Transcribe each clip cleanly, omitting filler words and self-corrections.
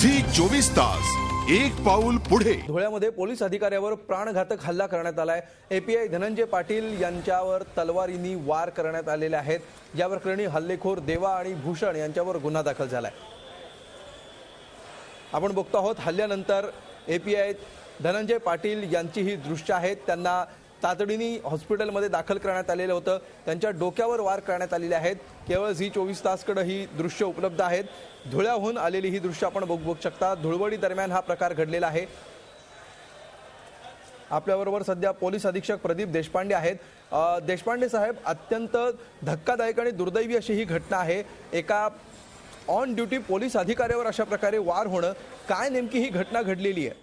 Zee 24 तास एक पाऊल पुढे। धुळ्यामध्ये पोलीस अधिकाऱ्यावर प्राणघातक हल्ला करण्यात आलाय। एपीआय धनंजय पाटील यांच्यावर तलवारींनी वार करण्यात आलेले आहेत। या प्रकरणी हल्लेखोर देवा आणि भूषण यांच्यावर गुन्हा दाखल झालाय। आपण बघतो आहोत हल्ल्यानंतर एपीआय धनंजय पाटील यांची ही दृश्य आहेत। त्यांना तातडीने हॉस्पिटलमध्ये दाखल करण्यात आलेलं होतं। त्यांच्या डोक्यावर वार करण्यात आलेले आहेत। केवळ झी 24 तासकडे ही दृश्य उपलब्ध आहेत। धुळ्याहून आलेली ही दृश्य आपण बघू शकता। धुळवडी दरम्यान हा प्रकार घडलेला आहे। आपल्याबरोबर सध्या पोलीस अधीक्षक प्रदीप देशपांडे आहेत। देशपांडे साहेब, अत्यंत धक्कादायक आणि दुर्दैवी अशी ही घटना आहे। एका ऑन ड्युटी पोलीस अधिकाऱ्यावर अशा प्रकारे वार होणं, काय नेमकी ही घटना घडलेली आहे?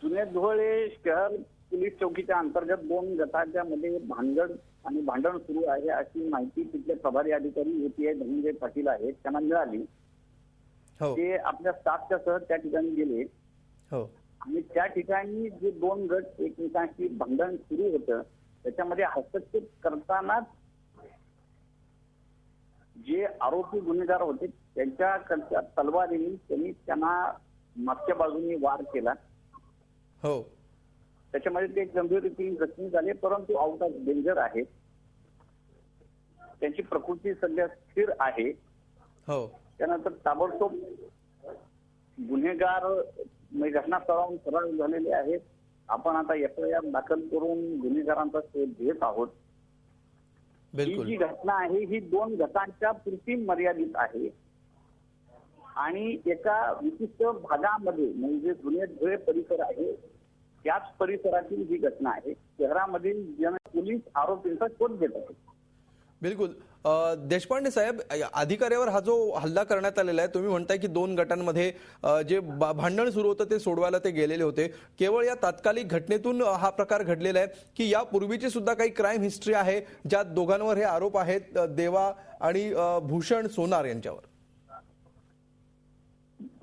जुने धुळे शहर पोलीस चौकीच्या अंतर्गत दोन गटाच्या मध्ये भांडण सुरू आहे अशी माहिती तिथले प्रभारी अधिकारी एपीआय धनंजय पाटील आहेत त्यांना मिळाली। ते आपल्या स्टाफच्या सह त्या ठिकाणी गेले आणि त्या ठिकाणी जे दोन गट एकमेकांशी भांडण सुरू होतं त्याच्यामध्ये हस्तक्षेप करताना जे आरोपी गुन्हेगार होते त्यांच्याकडच्या तलवारीने त्यांना मागच्या बाजूने वार केला। त्याच्यामध्ये ते गंभीर रीतीने जखमी झाले, परंतु आउट ऑफ डेंजर आहेत। त्यांची प्रकृती सध्या स्थिर आहे। त्यानंतर ताबडतोब गुन्हेगार घटनास्थळावरून फरार झालेले आहेत। आपण आता एफआयआर दाखल करून गुन्हेगारांचा शोध घेत आहोत। ही जी घटना आहे ही दोन गटांच्या पुरती मर्यादित आहे आणि एका विशिष्ट भागामध्ये म्हणजे जुने धुळे परिसर आहे त्याच परिसरातील ही घटना आहे। शहरामधील पोलीस आरोपींचा शोध घेत आहेत। बिलकुल देशपांडे साहेब, अधिकाऱ्यावर हा जो हल्ला करण्यात आलेला आहे, तुम्ही म्हणताय की दोन गटांमध्ये जे भांडण सुरू होतं ते सोडवायला ते गेलेले होते। केवळ या तात्कालिक घटनेतून हा प्रकार घडलेला आहे की या पूर्वीची सुद्धा काही क्राईम हिस्ट्री आहे ज्यात दोघांवर हे आरोप आहेत, देवा आणि भूषण सोनार यांच्यावर?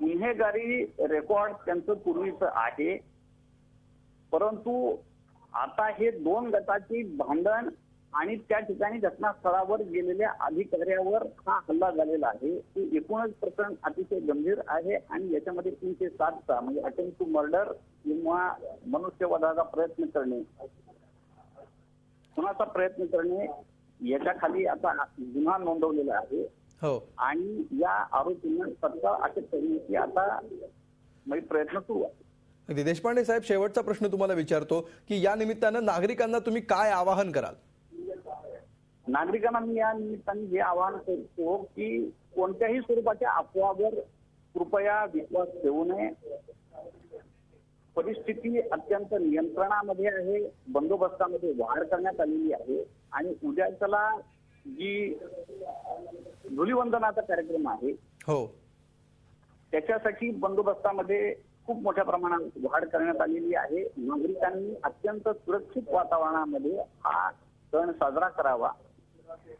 गुन्हेगारी रेकॉर्ड त्यांचं पूर्वीचं आहे, परंतु आता हे दोन गटाची भांडण आणि त्या ठिकाणी घटनास्थळावर गेलेल्या अधिकाऱ्यावर हा हल्ला झालेला आहे। ते एकूणच प्रकरण अतिशय गंभीर आहे आणि याच्यामध्ये 307 म्हणजे अटेम्प्ट टू मर्डर किंवा मनुष्यवधाचा प्रयत्न करणे, खुनाचा प्रयत्न करणे याच्या खाली आता गुन्हा नोंदवलेला आहे। आणि या आरोपींना तत्काळ अटक करण्याची आता प्रयत्न सुरू आहे। देशपांडे साहेब, शेवटचा प्रश्न तुम्हाला विचारतो की या निमित्तानं नागरिकांना तुम्ही काय आवाहन कराल? नागरिकांना मी या निमित्ताने हे आवाहन करतो की कोणत्याही स्वरूपाच्या अफवावर कृपया विश्वास ठेवू नये। परिस्थिती अत्यंत नियंत्रणामध्ये आहे, बंदोबस्तामध्ये वाढ करण्यात आलेली आहे आणि उद्याच्याला जी धुलीवंदनाचा कार्यक्रम आहे त्याच्यासाठी बंदोबस्तामध्ये खूप मोठ्या प्रमाणात वाढ करण्यात आलेली आहे। नागरिकांनी अत्यंत सुरक्षित वातावरणामध्ये हा सण साजरा करावा।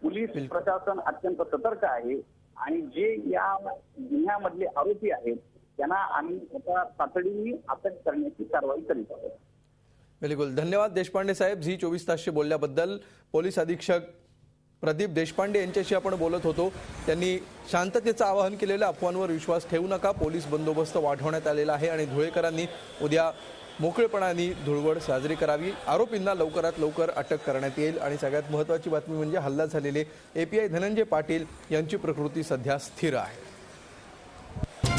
पोलीस प्रशासन अत्यंत सतर्क आहे आणि जे या गुन्ह्यामधले आरोपी आहेत त्यांना आम्ही आता तातडीने अटक करण्याची कारवाई करीत आहोत। बिलकुल, धन्यवाद देशपांडे साहेब झी 24 तासशी बोलल्याबद्दल। पोलीस अधीक्षक प्रदीप देशपांडे यांच्याशी आपण बोलत होतो। त्यांनी शांततेचं आवाहन केलेलं, अफवांवर विश्वास ठेवू नका। पोलीस बंदोबस्त वाढवण्यात आलेला आहे आणि धुळेकरांनी उद्या मोकळेपणाने धुळवड साजरी करावी। आरोपींना लवकरात लवकर अटक करण्यात येईल आणि सगळ्यात महत्त्वाची बातमी म्हणजे हल्ला झालेले एपीआय धनंजय पाटील यांची प्रकृती सध्या स्थिर आहे।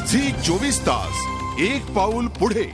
झी 24 तास एक पाऊल पुढे।